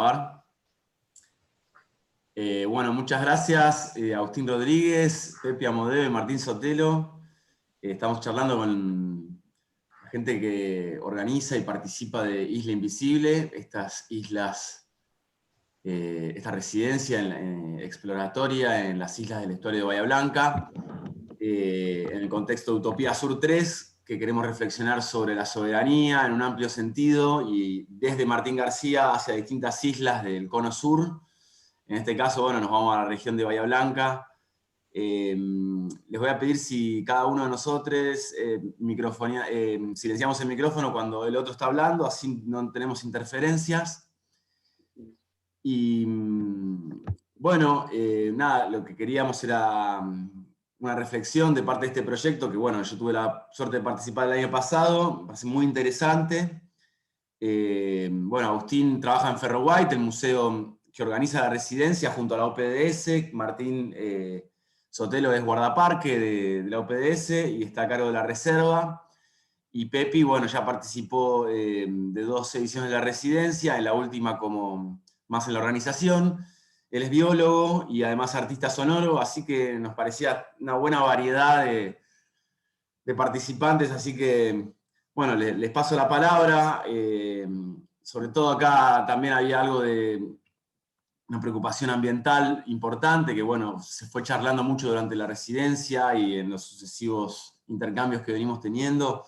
grabar. Bueno, muchas gracias Agustín Rodríguez, Pepe Amodeo y Martín Sotelo. Estamos charlando con la gente que organiza y participa de Isla Invisible, estas islas, esta residencia exploratoria en las islas del estuario de Bahía Blanca, en el contexto de Utopía Sur 3, que queremos reflexionar sobre la soberanía en un amplio sentido y desde Martín García hacia distintas islas del Cono Sur. En este caso, bueno, nos vamos a la región de Bahía Blanca. Les voy a pedir si cada uno de nosotros silenciamos el micrófono cuando el otro está hablando, así no tenemos interferencias. Y bueno, nada, lo que queríamos era una reflexión de parte de este proyecto, que bueno, yo tuve la suerte de participar el año pasado, me parece muy interesante. Bueno, Agustín trabaja en Ferro White, el museo que organiza la residencia junto a la OPDS. Martín Sotelo es guardaparque de la OPDS y está a cargo de la reserva. Y Pepi, bueno, ya participó de 2 ediciones de la residencia, en la última como más en la organización. Él es biólogo y además artista sonoro, así que nos parecía una buena variedad de participantes, así que, bueno, les paso la palabra. Sobre todo acá también había algo de una preocupación ambiental importante, que bueno, se fue charlando mucho durante la residencia y en los sucesivos intercambios que venimos teniendo.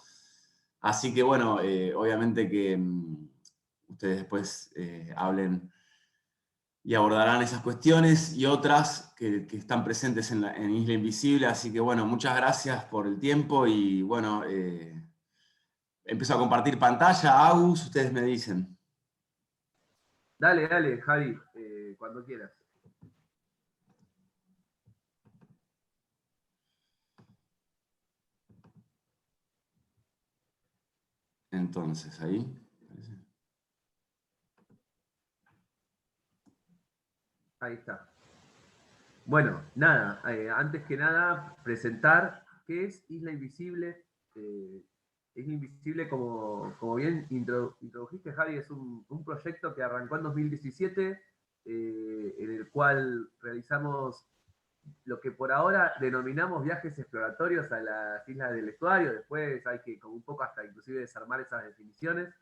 Así que bueno, obviamente que ustedes después hablen y abordarán esas cuestiones y otras que están presentes en Isla Invisible. Así que bueno, muchas gracias por el tiempo y bueno, empiezo a compartir pantalla. Agus, ustedes me dicen. Dale, Javi, cuando quieras. Entonces, ahí. Ahí está. Bueno, nada, antes que nada, presentar qué es Isla Invisible. Isla Invisible, como bien introdujiste, Javi, es un proyecto que arrancó en 2017, en el cual realizamos lo que por ahora denominamos viajes exploratorios a las islas del estuario. Después hay que, como un poco hasta inclusive desarmar esas definiciones.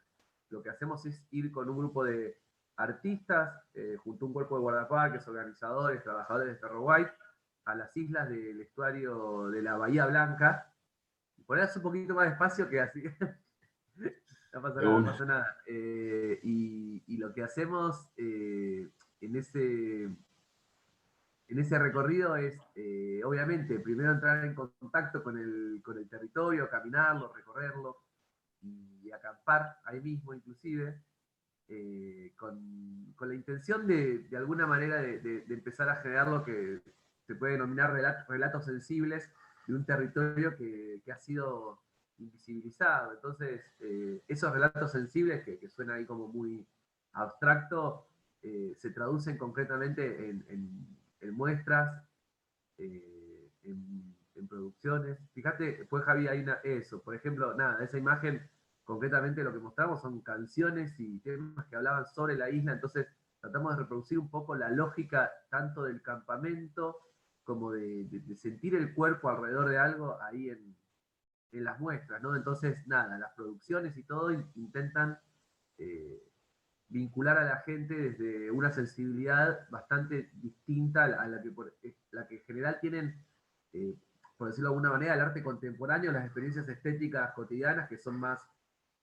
Lo que hacemos es ir con un grupo de artistas, junto a un cuerpo de guardaparques, organizadores, trabajadores de Ferro White, a las islas del estuario de la Bahía Blanca. Ponés un poquito más despacio que así. No pasa nada, no pasa nada. Y lo que hacemos en ese recorrido es, obviamente, primero entrar en contacto con el territorio, caminarlo, recorrerlo y acampar ahí mismo inclusive, con la intención de alguna manera de empezar a generar lo que se puede denominar relatos sensibles de un territorio que ha sido invisibilizado. Entonces, esos relatos sensibles, que suena ahí como muy abstracto, se traducen concretamente en muestras, en producciones. Fíjate, después Javi, hay eso, por ejemplo, nada, esa imagen, concretamente lo que mostramos son canciones y temas que hablaban sobre la isla, entonces tratamos de reproducir un poco la lógica tanto del campamento como de sentir el cuerpo alrededor de algo ahí en las muestras, ¿no? Entonces, nada, las producciones y todo intentan vincular a la gente desde una sensibilidad bastante distinta a la que en general tienen, por decirlo de alguna manera, el arte contemporáneo, las experiencias estéticas cotidianas, que son más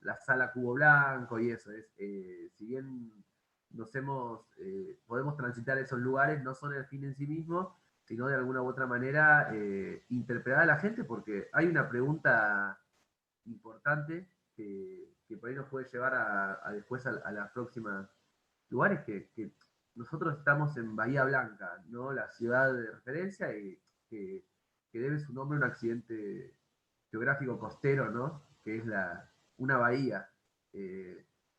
la sala Cubo Blanco y eso. Si bien podemos transitar esos lugares, no son el fin en sí mismo, sino de alguna u otra manera interpretar a la gente, porque hay una pregunta importante que por ahí nos puede llevar después a las próximas lugares, que nosotros estamos en Bahía Blanca, ¿no? La ciudad de referencia, y que debe su nombre a un accidente geográfico costero, ¿no? Que es una bahía.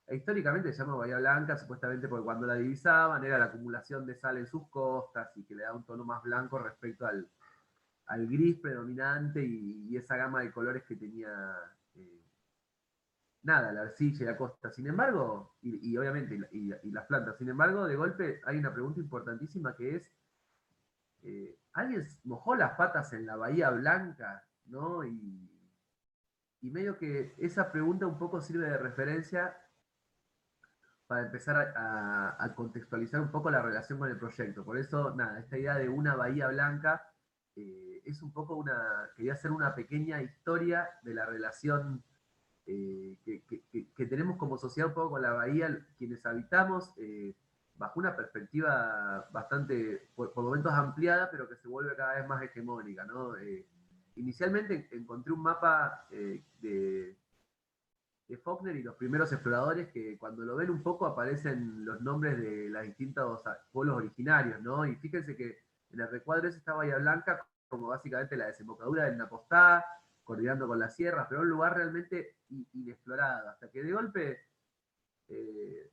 Históricamente se llama Bahía Blanca, supuestamente porque cuando la divisaban era la acumulación de sal en sus costas y que le da un tono más blanco respecto al gris predominante y esa gama de colores que tenía nada, la arcilla y la costa. Sin embargo, y obviamente y las plantas, sin embargo, de golpe hay una pregunta importantísima que es, ¿alguien mojó las patas en la Bahía Blanca? ¿No? Y medio que esa pregunta un poco sirve de referencia para empezar a contextualizar un poco la relación con el proyecto. Por eso, nada, esta idea de una Bahía Blanca es un poco quería hacer una pequeña historia de la relación que tenemos como sociedad un poco con la bahía, quienes habitamos, bajo una perspectiva bastante, por momentos ampliada, pero que se vuelve cada vez más hegemónica, ¿no? Inicialmente encontré un mapa de Faulkner y los primeros exploradores que cuando lo ven un poco aparecen los nombres de los distintos pueblos originarios, ¿no? Y fíjense que en el recuadro ese está Bahía Blanca como básicamente la desembocadura del Napostá, coordinando con las sierras, pero un lugar realmente inexplorado, hasta que de golpe, eh,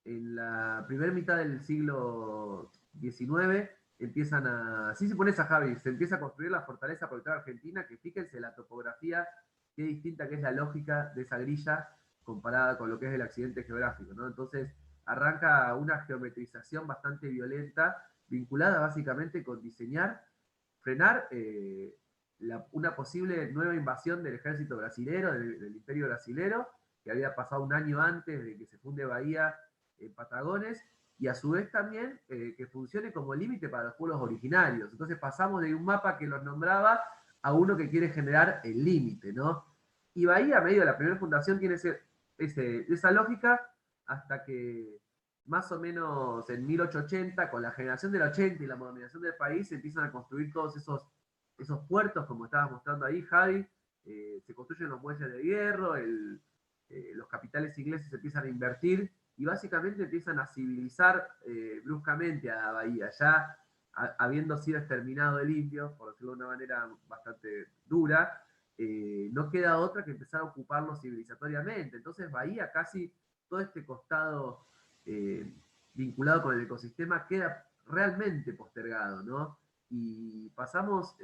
en la primera mitad del siglo XIX, empiezan a, así se pone esa Javi, se empieza a construir la fortaleza protectora argentina, que fíjense la topografía, qué distinta que es la lógica de esa grilla comparada con lo que es el accidente geográfico, ¿no? Entonces arranca una geometrización bastante violenta, vinculada básicamente con diseñar, frenar una posible nueva invasión del ejército brasilero, del imperio brasilero, que había pasado un año antes de que se funde Bahía en Patagones, y a su vez también que funcione como límite para los pueblos originarios. Entonces pasamos de un mapa que los nombraba a uno que quiere generar el límite, ¿no? Y Bahía, a medio de la primera fundación, tiene esa lógica hasta que más o menos en 1880, con la generación del 80 y la modernización del país, se empiezan a construir todos esos puertos, como estabas mostrando ahí, Javi. Se construyen los muelles de hierro, los capitales ingleses empiezan a invertir y básicamente empiezan a civilizar bruscamente a Bahía, ya habiendo sido exterminado el indio, por decirlo de una manera bastante dura, no queda otra que empezar a ocuparlo civilizatoriamente. Entonces Bahía, casi todo este costado eh, vinculado con el ecosistema, queda realmente postergado, ¿no? Y pasamos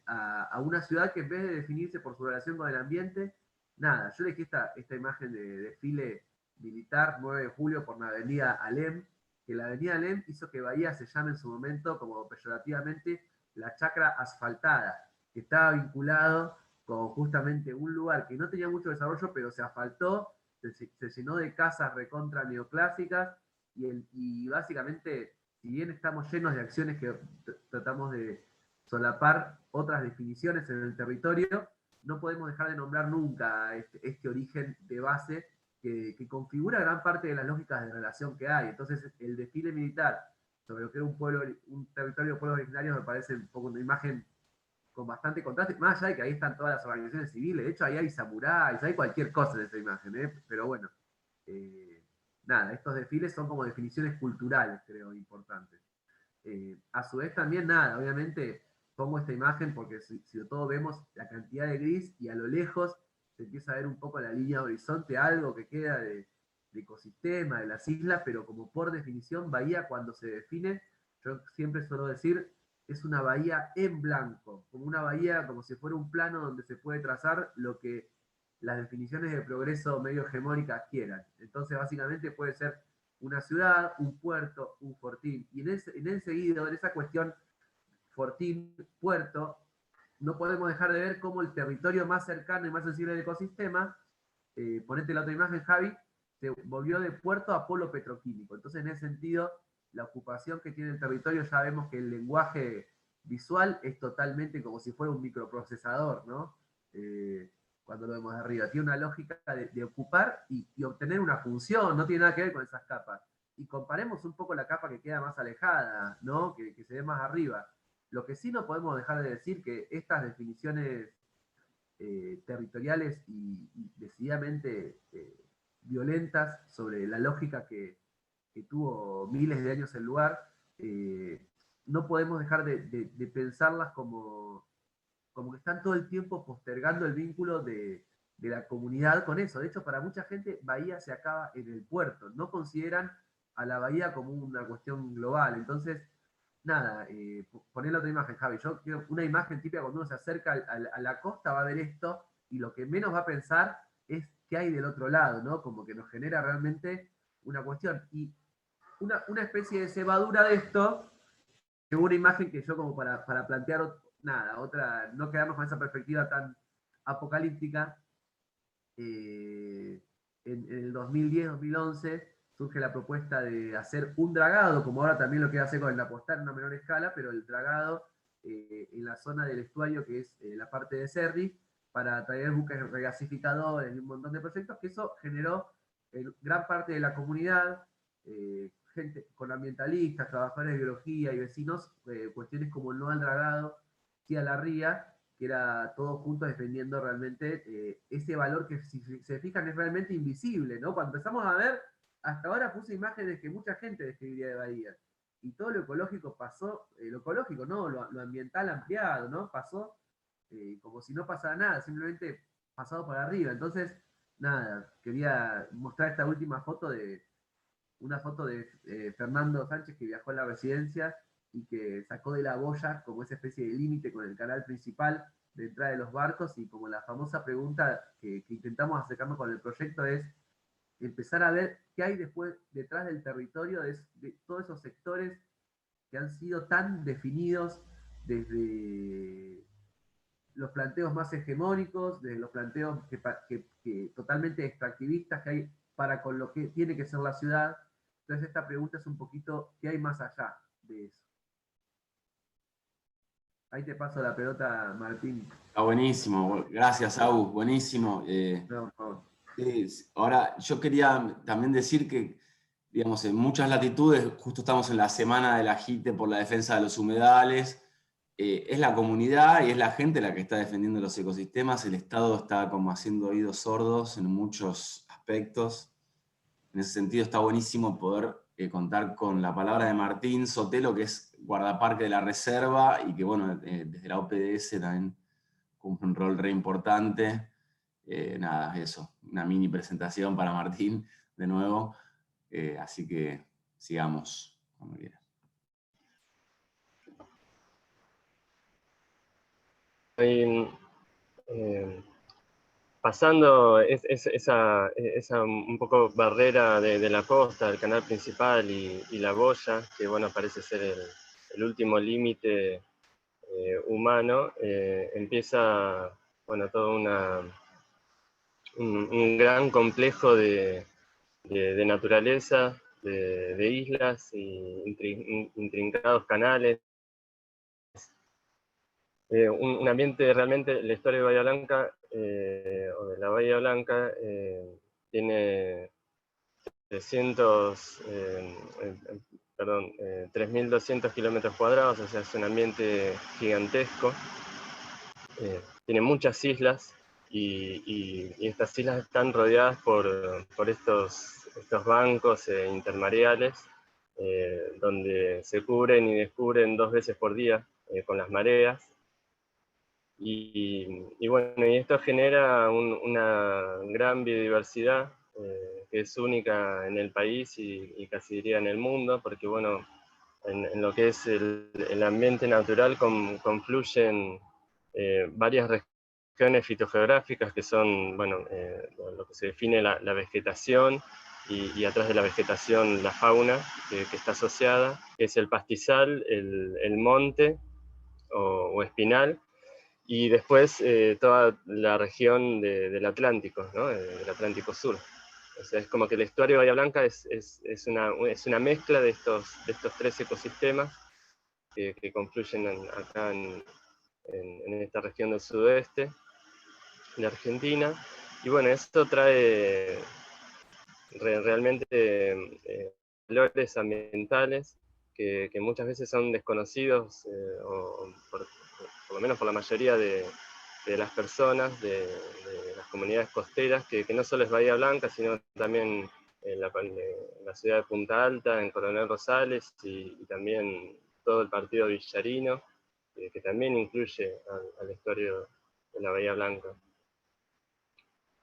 a una ciudad que en vez de definirse por su relación con el ambiente, nada, yo elegí esta imagen de desfile militar 9 de julio por la avenida Alem, que la avenida Alem hizo que Bahía se llame en su momento, como peyorativamente, la chacra asfaltada, que estaba vinculado con justamente un lugar que no tenía mucho desarrollo, pero se asfaltó, se llenó de casas recontra neoclásicas, y básicamente, si bien estamos llenos de acciones que tratamos de solapar otras definiciones en el territorio, no podemos dejar de nombrar nunca este origen de base que configura gran parte de las lógicas de relación que hay. Entonces, el desfile militar sobre lo que era un territorio de pueblos originarios me parece un poco una imagen con bastante contraste, más allá de que ahí están todas las organizaciones civiles, de hecho ahí hay samuráis, hay cualquier cosa en esa imagen, pero bueno, eh, nada, estos desfiles son como definiciones culturales, creo, importantes. A su vez también, nada, obviamente pongo esta imagen porque si todos vemos la cantidad de gris y a lo lejos se empieza a ver un poco la línea de horizonte, algo que queda de ecosistema, de las islas, pero como por definición, bahía cuando se define, yo siempre suelo decir, es una bahía en blanco, como una bahía, como si fuera un plano donde se puede trazar lo que las definiciones de progreso medio hegemónicas quieran. Entonces, básicamente puede ser una ciudad, un puerto, un fortín. Y en ese seguido, en esa cuestión fortín, puerto, no podemos dejar de ver cómo el territorio más cercano y más sensible del ecosistema, ponete la otra imagen, Javi, se volvió de puerto a polo petroquímico. Entonces, en ese sentido, la ocupación que tiene el territorio, ya vemos que el lenguaje visual es totalmente como si fuera un microprocesador, ¿no? Cuando lo vemos de arriba. Tiene una lógica de ocupar y obtener una función, no tiene nada que ver con esas capas. Y comparemos un poco la capa que queda más alejada, ¿no? Que se ve más arriba. Lo que sí no podemos dejar de decir que estas definiciones territoriales y decididamente violentas sobre la lógica que tuvo miles de años el lugar, no podemos dejar de pensarlas como que están todo el tiempo postergando el vínculo de la comunidad con eso. De hecho, para mucha gente, Bahía se acaba en el puerto. No consideran a la Bahía como una cuestión global. Entonces, nada, poné la otra imagen, Javi. Yo quiero una imagen típica cuando uno se acerca a la costa, va a ver esto, y lo que menos va a pensar es qué hay del otro lado, ¿no? Como que nos genera realmente una cuestión. Y una especie de cebadura de esto, que una imagen que yo como para plantear, nada, otra, no quedarnos con esa perspectiva tan apocalíptica, en el 2010-2011 surge la propuesta de hacer un dragado, como ahora también lo quiere hacer con el apostar en una menor escala, pero el dragado en la zona del estuario, que es la parte de Cerri, para traer buques regasificadores y un montón de proyectos, que eso generó en gran parte de la comunidad, gente con ambientalistas, trabajadores de biología y vecinos, cuestiones como el no al dragado, sí a la ría, que era todos juntos defendiendo realmente ese valor que, si se fijan, es realmente invisible, ¿no? Cuando empezamos a ver, hasta ahora puse imágenes que mucha gente describiría de Bahía, y todo lo ecológico pasó, lo ecológico, no, lo ambiental ampliado, ¿no? Pasó como si no pasara nada, simplemente pasado por arriba. Entonces, nada, quería mostrar esta última foto de, una foto de Fernando Sánchez, que viajó a la residencia y que sacó de la boya como esa especie de límite con el canal principal de entrada de los barcos, y como la famosa pregunta que intentamos acercarnos con el proyecto es empezar a ver qué hay después detrás del territorio de todos esos sectores que han sido tan definidos desde los planteos más hegemónicos, desde los planteos que totalmente extractivistas que hay para con lo que tiene que ser la ciudad. Entonces esta pregunta es un poquito, ¿qué hay más allá de eso? Ahí te paso la pelota, Martín. Está buenísimo, gracias, Agus, buenísimo. No, no. Ahora, yo quería también decir que, digamos, en muchas latitudes, justo estamos en la semana del agite por la defensa de los humedales, es la comunidad y es la gente la que está defendiendo los ecosistemas, el Estado está como haciendo oídos sordos en muchos aspectos. En ese sentido está buenísimo poder contar con la palabra de Martín Sotelo, que es guardaparque de la reserva y que, bueno, desde la OPDS también cumple un rol re importante. Nada, eso, una mini presentación para Martín, de nuevo. Así que sigamos, cuando quieras. Pasando esa un poco barrera de la costa, el canal principal y la boya, que bueno, parece ser el último límite humano, empieza bueno, todo un gran complejo de naturaleza, de islas y intrincados canales. Un ambiente realmente, la historia de Bahía Blanca, o de la Bahía Blanca, tiene 3.200 kilómetros cuadrados, o sea, es un ambiente gigantesco. Tiene muchas islas y estas islas están rodeadas por estos bancos intermareales, donde se cubren y descubren 2 veces por día con las mareas. Y bueno, y esto genera una gran biodiversidad que es única en el país y casi diría en el mundo, porque bueno, en lo que es el ambiente natural confluyen varias regiones fitogeográficas que son, bueno, lo que se define la vegetación y atrás de la vegetación la fauna que está asociada, que es el pastizal, el monte o espinal, y después toda la región del Atlántico, ¿no? Del Atlántico Sur. O sea, es como que el estuario de Bahía Blanca es una mezcla de estos 3 ecosistemas que confluyen acá en esta región del sudoeste de Argentina. Y bueno, esto trae realmente valores ambientales que muchas veces son desconocidos, o por lo menos por la mayoría de las personas, de las comunidades costeras, que no solo es Bahía Blanca, sino también en la ciudad de Punta Alta, en Coronel Rosales, y también todo el partido villarino, que también incluye al estuario de la Bahía Blanca.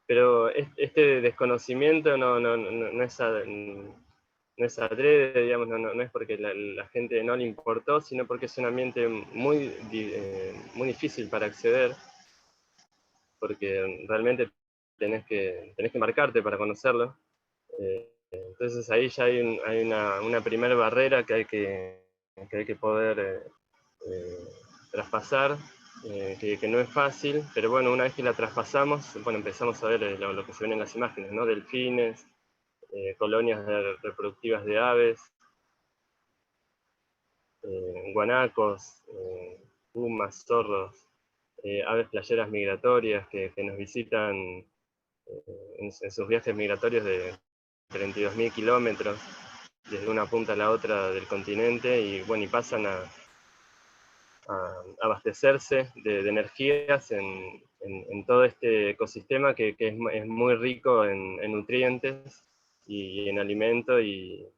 Pero este desconocimiento no es adrede, digamos, no es porque la gente no le importó, sino porque es un ambiente muy difícil para acceder, porque realmente tenés que embarcarte para conocerlo. Entonces ahí ya hay una primera barrera que hay que poder traspasar, que no es fácil, pero bueno, una vez que la traspasamos, bueno, empezamos a ver lo que se ven en las imágenes, ¿no? Delfines, colonias reproductivas de aves, guanacos, pumas, zorros, aves playeras migratorias que nos visitan en sus viajes migratorios de 32.000 kilómetros desde una punta a la otra del continente, y bueno, y pasan a abastecerse de energías en todo este ecosistema que es muy rico en nutrientes y en alimento, y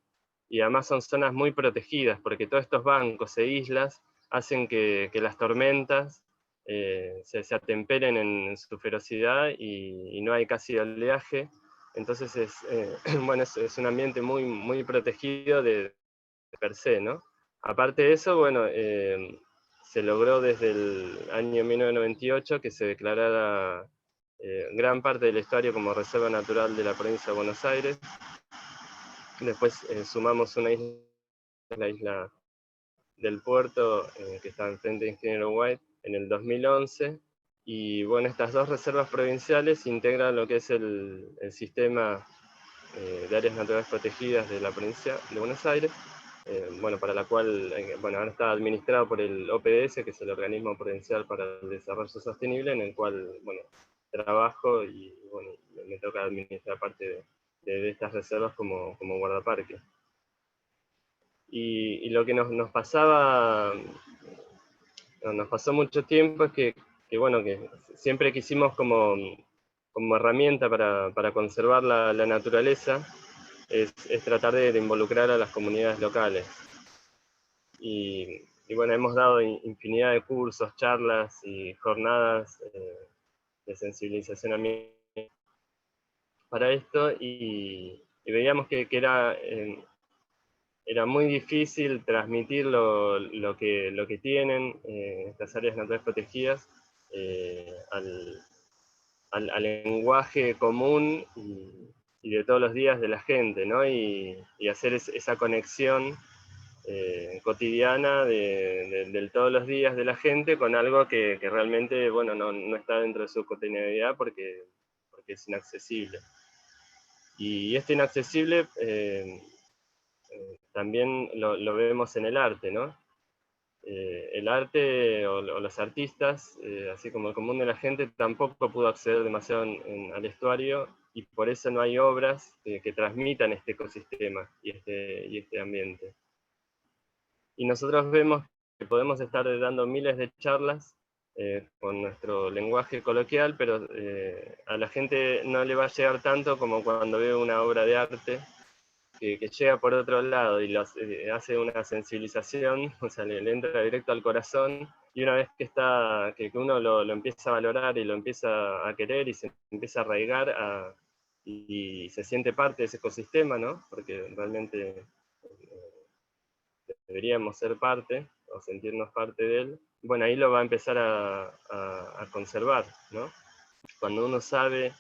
además son zonas muy protegidas, porque todos estos bancos e islas hacen que las tormentas se atemperen en su ferocidad, y no hay casi oleaje. Entonces bueno, es un ambiente muy, muy protegido de per se, ¿no? Aparte de eso, bueno, se logró desde el año 1998 que se declarara gran parte del estuario como reserva natural de la provincia de Buenos Aires. Después sumamos una isla, la isla del Puerto, que está enfrente de Ingeniero White, en el 2011. Y bueno, estas dos reservas provinciales integran lo que es el sistema de áreas naturales protegidas de la provincia de Buenos Aires, bueno, para la cual, bueno, ahora está administrado por el OPDS, que es el Organismo Provincial para el Desarrollo Sostenible, en el cual, bueno, trabajo, y bueno, me toca administrar parte de estas reservas como guardaparque. Y lo que nos pasaba, nos pasó mucho tiempo, es que bueno, que siempre quisimos como herramienta para conservar la naturaleza, es tratar de involucrar a las comunidades locales. Y bueno, hemos dado infinidad de cursos, charlas y jornadas de sensibilización ambiental para esto, y veíamos que era muy difícil transmitir lo que tienen estas áreas naturales protegidas al lenguaje común y de todos los días de la gente, ¿no? Y hacer esa conexión cotidiana del todos los días de la gente con algo que realmente, bueno, no está dentro de su cotidianidad porque es inaccesible. Y esto inaccesible también lo vemos en el arte, ¿no? El arte o los artistas, así como el común de la gente, tampoco pudo acceder demasiado al estuario, y por eso no hay obras que transmitan este ecosistema y este ambiente. Y nosotros vemos que podemos estar dando miles de charlas con nuestro lenguaje coloquial, pero a la gente no le va a llegar tanto como cuando ve una obra de arte que llega por otro lado y hace una sensibilización, o sea, le entra directo al corazón, y una vez que uno lo empieza a valorar y lo empieza a querer y se empieza a arraigar y se siente parte de ese ecosistema, ¿no? Porque realmente deberíamos ser parte o sentirnos parte de él, bueno, ahí lo va a empezar a conservar, ¿no? Cuando uno sabe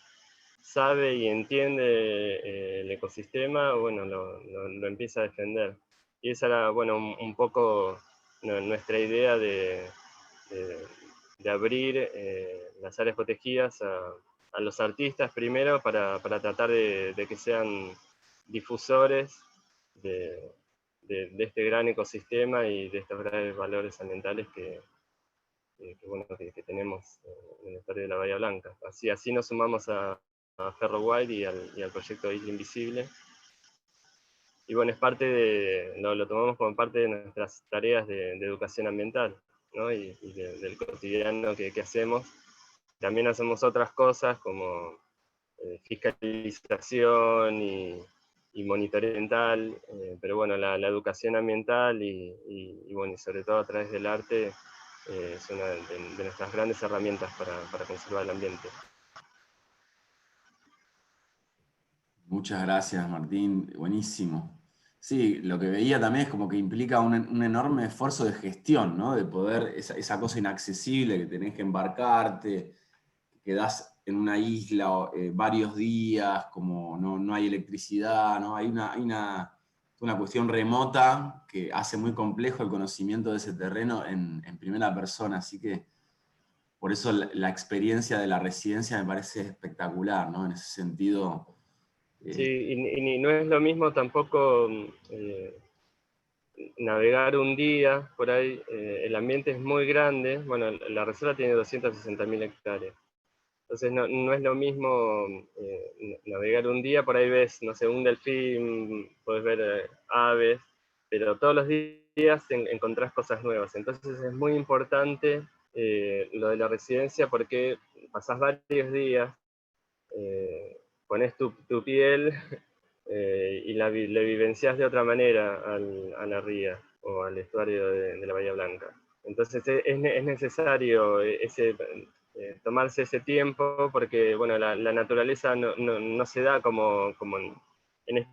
y entiende el ecosistema, bueno, lo empieza a defender. Y esa era, bueno, un poco nuestra idea de abrir las áreas protegidas a los artistas primero, para tratar de que sean difusores de este gran ecosistema y de estos grandes valores ambientales bueno, que tenemos en el estuario de la Bahía Blanca. Así nos sumamos a Ferro White y al proyecto Isla Invisible. Y bueno, es parte lo tomamos como parte de nuestras tareas de educación ambiental, ¿no? y del cotidiano que hacemos. También hacemos otras cosas como fiscalización y monitoreo ambiental, pero bueno, la educación ambiental y bueno, y sobre todo a través del arte, es una de nuestras grandes herramientas para conservar el ambiente. Muchas gracias, Martín. Buenísimo. Sí, lo que veía también es como que implica un enorme esfuerzo de gestión, ¿no? De poder, esa cosa inaccesible que tenés que embarcarte, que das en una isla varios días, como no hay electricidad, ¿no? Hay una cuestión remota que hace muy complejo el conocimiento de ese terreno en primera persona, así que por eso la experiencia de la residencia me parece espectacular, ¿no? En ese sentido. Sí, y no es lo mismo tampoco navegar un día por ahí. El ambiente es muy grande. Bueno, la reserva tiene 260.000 hectáreas. Entonces no es lo mismo navegar un día, por ahí ves, no sé, un delfín, puedes ver aves, pero todos los días encontrás cosas nuevas. Entonces es muy importante lo de la residencia porque pasás varios días, pones tu piel y la vivencias de otra manera a la ría o al estuario de la Bahía Blanca. Entonces es necesario tomarse ese tiempo porque bueno, la naturaleza no se da como en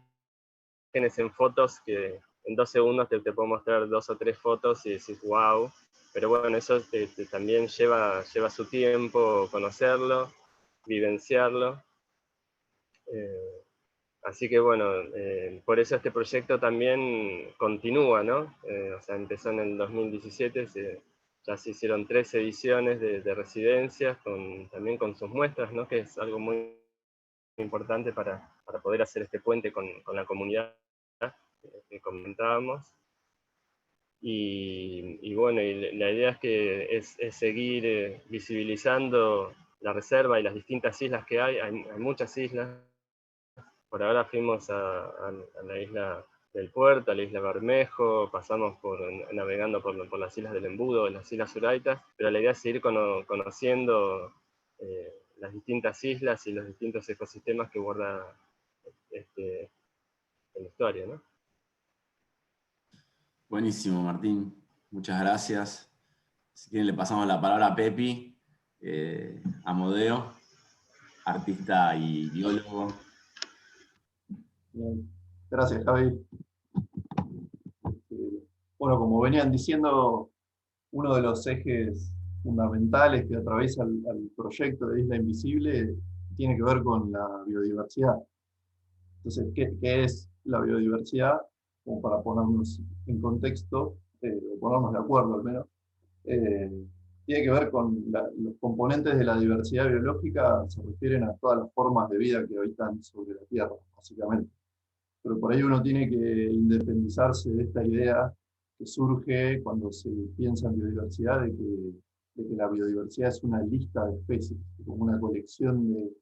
imágenes, en fotos, que en 2 segundos te puedo mostrar 2 o 3 fotos y decís wow, pero bueno, eso también lleva su tiempo conocerlo, vivenciarlo. Así que bueno, por eso este proyecto también continúa, ¿no? O sea, empezó en el 2017, ya se hicieron 3 ediciones de residencias, también con sus muestras, ¿no? Que es algo muy importante para poder hacer este puente con la comunidad que comentábamos. Y bueno, y la idea es que es seguir visibilizando la reserva y las distintas islas que hay muchas islas. Por ahora fuimos a la isla del Puerto, a la isla Bermejo, pasamos navegando por las islas del Embudo, las islas Suraitas, pero la idea es seguir conociendo las distintas islas y los distintos ecosistemas que guarda el estuario, ¿no? Buenísimo, Martín. Muchas gracias. Si quieren le pasamos la palabra a Pepi, Amodeo, artista y biólogo. Bien. Gracias, Javi. Bueno, como venían diciendo, uno de los ejes fundamentales que atraviesa al proyecto de Isla Invisible tiene que ver con la biodiversidad. Entonces, ¿qué es la biodiversidad? Como para ponernos en contexto, o ponernos de acuerdo al menos, tiene que ver con los componentes de la diversidad biológica, se refieren a todas las formas de vida que habitan sobre la Tierra, básicamente. Pero por ahí uno tiene que independizarse de esta idea que surge cuando se piensa en biodiversidad, de que la biodiversidad es una lista de especies, como una colección de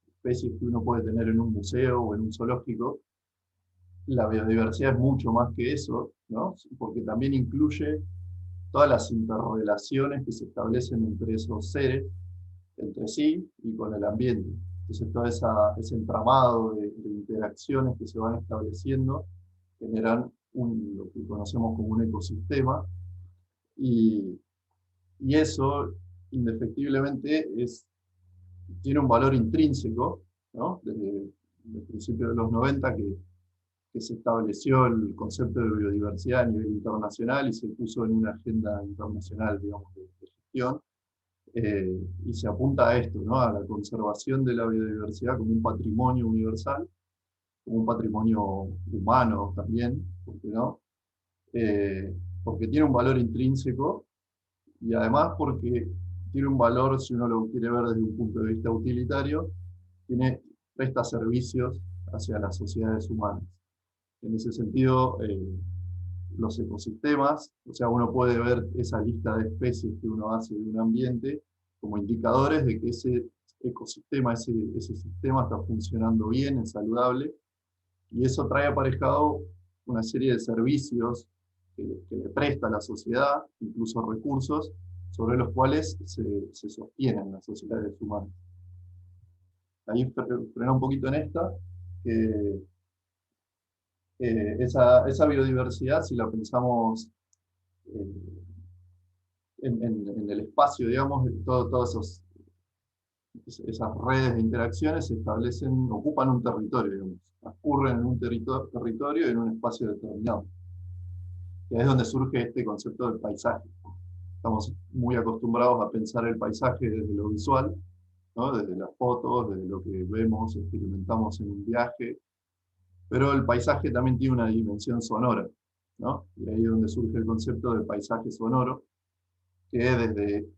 especies que uno puede tener en un museo o en un zoológico. La biodiversidad es mucho más que eso, ¿no? Porque también incluye todas las interrelaciones que se establecen entre esos seres, entre sí y con el ambiente. Entonces todo ese entramado de interacciones que se van estableciendo generan lo que conocemos como un ecosistema, y eso indefectiblemente tiene un valor intrínseco, ¿no? Desde el principio de los 90 que se estableció el concepto de biodiversidad a nivel internacional y se puso en una agenda internacional, digamos, de gestión. Y se apunta a esto, ¿no? A la conservación de la biodiversidad como un patrimonio universal, como un patrimonio humano también, ¿por qué no? Porque tiene un valor intrínseco y además porque tiene un valor, si uno lo quiere ver desde un punto de vista utilitario, presta servicios hacia las sociedades humanas. En ese sentido, los ecosistemas, o sea, uno puede ver esa lista de especies que uno hace de un ambiente como indicadores de que ese ecosistema, ese sistema está funcionando bien, es saludable, y eso trae aparejado una serie de servicios que le presta a la sociedad, incluso recursos, sobre los cuales se sostienen las sociedades humanas. Ahí frena un poquito en esta, que esa biodiversidad, si la pensamos en el espacio, digamos, todas esas redes de interacciones se ocupan un territorio, digamos, transcurren en un territorio y en un espacio determinado. Y ahí es donde surge este concepto del paisaje. Estamos muy acostumbrados a pensar el paisaje desde lo visual, ¿no? Desde las fotos, desde lo que vemos, experimentamos en un viaje, pero el paisaje también tiene una dimensión sonora, ¿no? Y ahí es donde surge el concepto del paisaje sonoro, que desde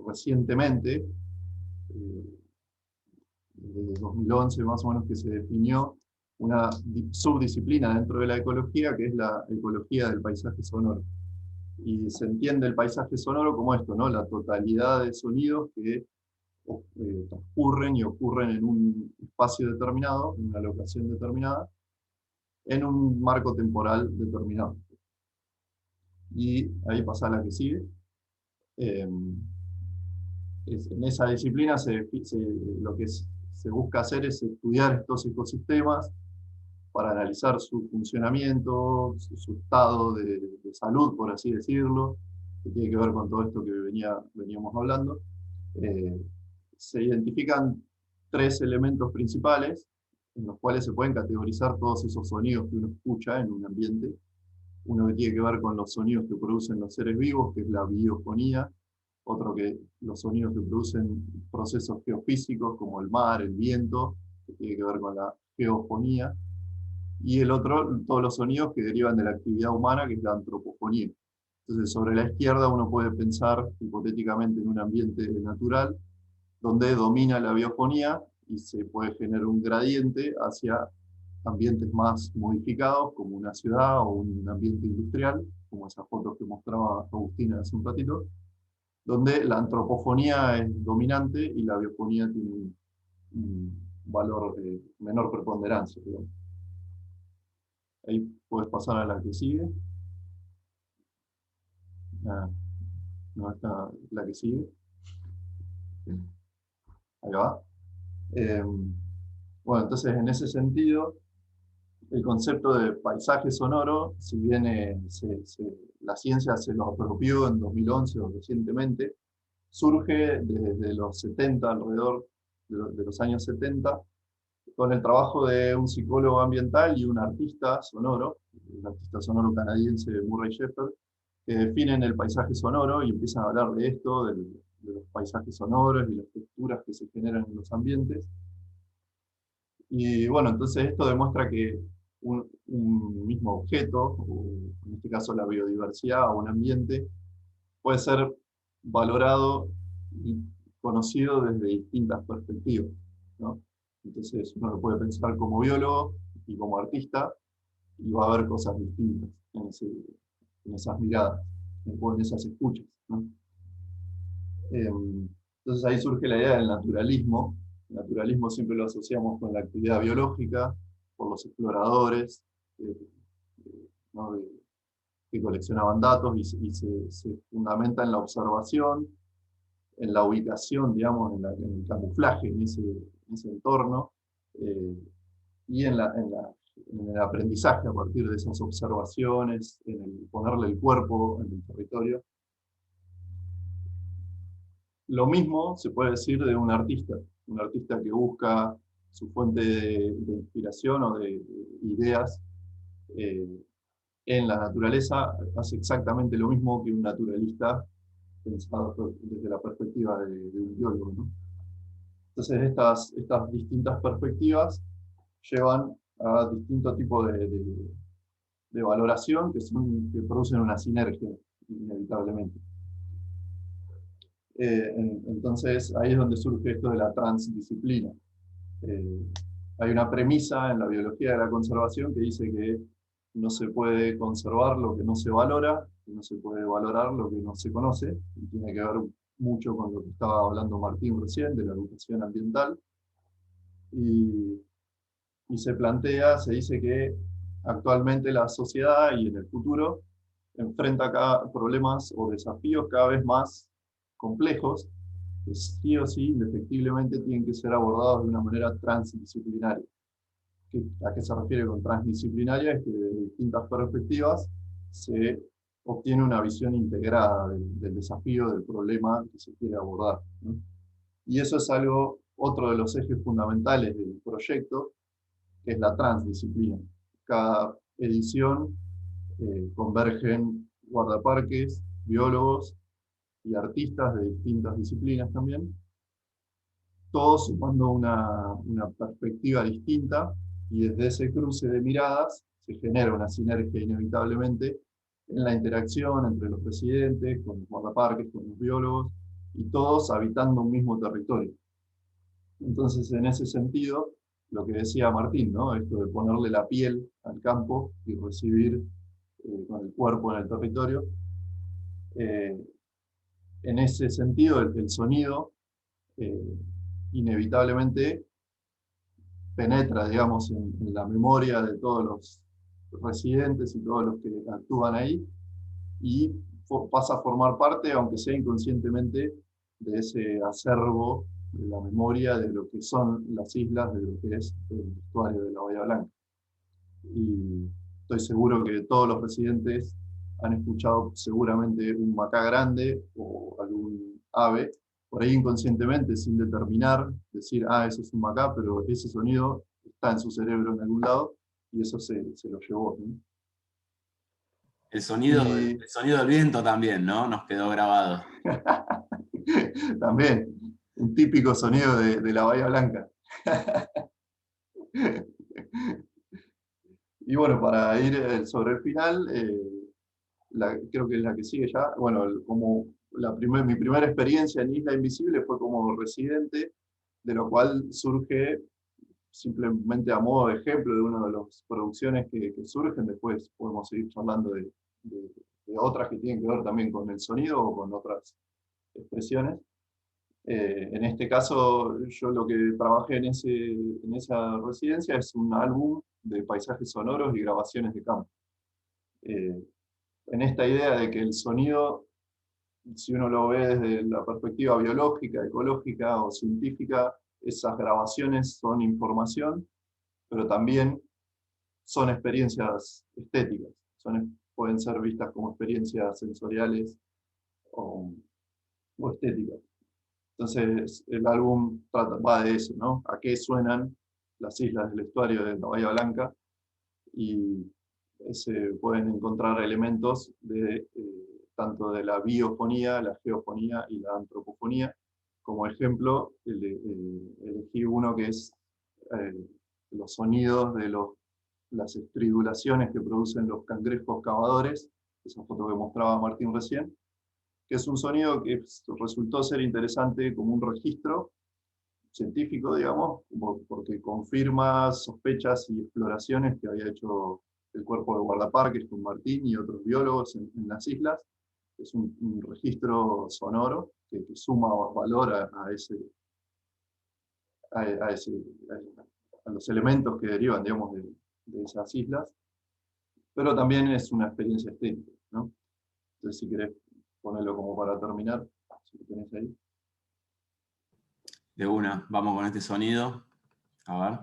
recientemente, desde 2011 más o menos, que se definió una subdisciplina dentro de la ecología, que es la ecología del paisaje sonoro. Y se entiende el paisaje sonoro como esto, ¿no? La totalidad de sonidos que transcurren y ocurren en un espacio determinado, en una locación determinada, en un marco temporal determinado. Y ahí pasa a la que sigue. En esa disciplina lo que se busca hacer es estudiar estos ecosistemas para analizar su funcionamiento, su estado de salud, por así decirlo, que tiene que ver con todo esto que veníamos hablando. Se identifican 3 elementos principales en los cuales se pueden categorizar todos esos sonidos que uno escucha en un ambiente. Uno que tiene que ver con los sonidos que producen los seres vivos, que es la biofonía. Otro que los sonidos que producen procesos geofísicos como el mar, el viento, que tiene que ver con la geofonía. Y el otro, todos los sonidos que derivan de la actividad humana, que es la antropofonía. Entonces, sobre la izquierda uno puede pensar hipotéticamente en un ambiente natural donde domina la biofonía y se puede generar un gradiente hacia ambientes más modificados, como una ciudad o un ambiente industrial, como esas fotos que mostraba Agustina hace un ratito, donde la antropofonía es dominante y la biofonía tiene un valor de menor preponderancia, digamos. Ahí puedes pasar a la que sigue. No, está la que sigue. Ahí va. Bueno, entonces en ese sentido, el concepto de paisaje sonoro, si bien la ciencia se lo apropió en 2011 o recientemente, surge desde los 70, alrededor de los años 70, con el trabajo de un psicólogo ambiental y un artista sonoro, el artista sonoro canadiense Murray Shepard, que definen el paisaje sonoro y empiezan a hablar de esto, de los paisajes sonoros y las texturas que se generan en los ambientes. Y bueno, entonces esto demuestra que un mismo objeto, o en este caso la biodiversidad o un ambiente, puede ser valorado y conocido desde distintas perspectivas, ¿no? Entonces uno lo puede pensar como biólogo y como artista, y va a haber cosas distintas en esas miradas, o en esas escuchas, ¿no? Entonces ahí surge la idea del naturalismo. El naturalismo siempre lo asociamos con la actividad biológica, por los exploradores, ¿no? Que coleccionaban datos y se fundamenta en la observación, en la ubicación, digamos, en el camuflaje, en ese entorno, y en el aprendizaje a partir de esas observaciones, en el ponerle el cuerpo en el territorio. Lo mismo se puede decir de un artista que busca su fuente de inspiración o de ideas en la naturaleza, hace exactamente lo mismo que un naturalista pensado desde la perspectiva de un biólogo, ¿no? Entonces estas distintas perspectivas llevan a distintos tipos de valoración que producen una sinergia, inevitablemente. Entonces ahí es donde surge esto de la transdisciplina. Hay una premisa en la biología de la conservación que dice que no se puede conservar lo que no se valora, que no se puede valorar lo que no se conoce, y tiene que ver mucho con lo que estaba hablando Martín recién, de la educación ambiental. Y se dice que actualmente la sociedad y en el futuro enfrenta problemas o desafíos cada vez más complejos, que sí o sí, indefectiblemente, tienen que ser abordados de una manera transdisciplinaria. ¿A qué se refiere con transdisciplinaria? Es que desde distintas perspectivas se obtiene una visión integrada del desafío, del problema que se quiere abordar, ¿no? Y eso es otro de los ejes fundamentales del proyecto, que es la transdisciplina. Cada edición convergen guardaparques, biólogos y artistas de distintas disciplinas también, todos sumando una perspectiva distinta, y desde ese cruce de miradas se genera una sinergia inevitablemente en la interacción entre los residentes, con los guardaparques, con los biólogos, y todos habitando un mismo territorio. Entonces, en ese sentido, lo que decía Martín, ¿no? Esto de ponerle la piel al campo y recibir con el cuerpo en el territorio, eh, en ese sentido, el sonido eh, inevitablemente penetra, digamos, en la memoria de todos los residentes y todos los que actúan ahí, y pasa a formar parte, aunque sea inconscientemente, de ese acervo de la memoria de lo que son las islas, de lo que es el estuario de la Bahía Blanca. Y estoy seguro que todos los residentes han escuchado seguramente un macá grande o algún ave, por ahí inconscientemente, sin determinar, decir, ah, ese es un macá, pero ese sonido está en su cerebro en algún lado, y eso se lo llevó, ¿no? El Y sonido del viento también, ¿no? Nos quedó grabado. también, un típico sonido de la Bahía Blanca. Y bueno, para ir sobre el final, creo que es la que sigue ya. Bueno, como mi primera experiencia en Isla Invisible fue como residente, de lo cual surge, simplemente a modo de ejemplo, de una de las producciones que surgen. Después podemos seguir charlando de otras que tienen que ver también con el sonido o con otras expresiones. En este caso, yo lo que trabajé en esa residencia es un álbum de paisajes sonoros y grabaciones de campo. Eh, en esta idea de que el sonido, si uno lo ve desde la perspectiva biológica, ecológica o científica, esas grabaciones son información, pero también son experiencias estéticas, pueden ser vistas como experiencias sensoriales o estéticas. Entonces, el álbum va de eso, ¿no? A qué suenan las islas del estuario de la Bahía Blanca, y se pueden encontrar elementos tanto de la biofonía, la geofonía y la antropofonía. Como ejemplo, elegí uno que es eh, los sonidos de las estridulaciones que producen los cangrejos cavadores, esa foto que mostraba Martín recién, que es un sonido que resultó ser interesante como un registro científico, digamos, porque confirma sospechas y exploraciones que había hecho el cuerpo de guardaparques con Martín y otros biólogos en las islas. Es un registro sonoro que suma valor a ese, a los elementos que derivan, digamos, de esas islas, pero también es una experiencia estética, ¿no? Entonces, si querés ponerlo como para terminar, si lo tenés ahí. De una, vamos con este sonido. A ver.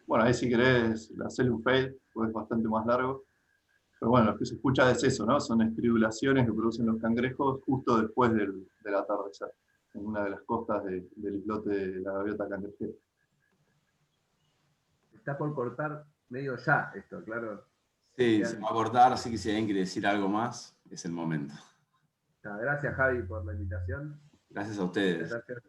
Bueno, ahí si querés hacerle un fade, pues es bastante más largo, Pero bueno, lo que se escucha es eso, ¿no? Son estridulaciones que producen los cangrejos justo después del atardecer, en una de las costas del islote de la gaviota cangrejera. Está por cortar medio ya esto, claro. Sí, se va a cortar, así que si alguien quiere decir algo más, es el momento. Gracias, Javi, por la invitación. Gracias a ustedes. Gracias.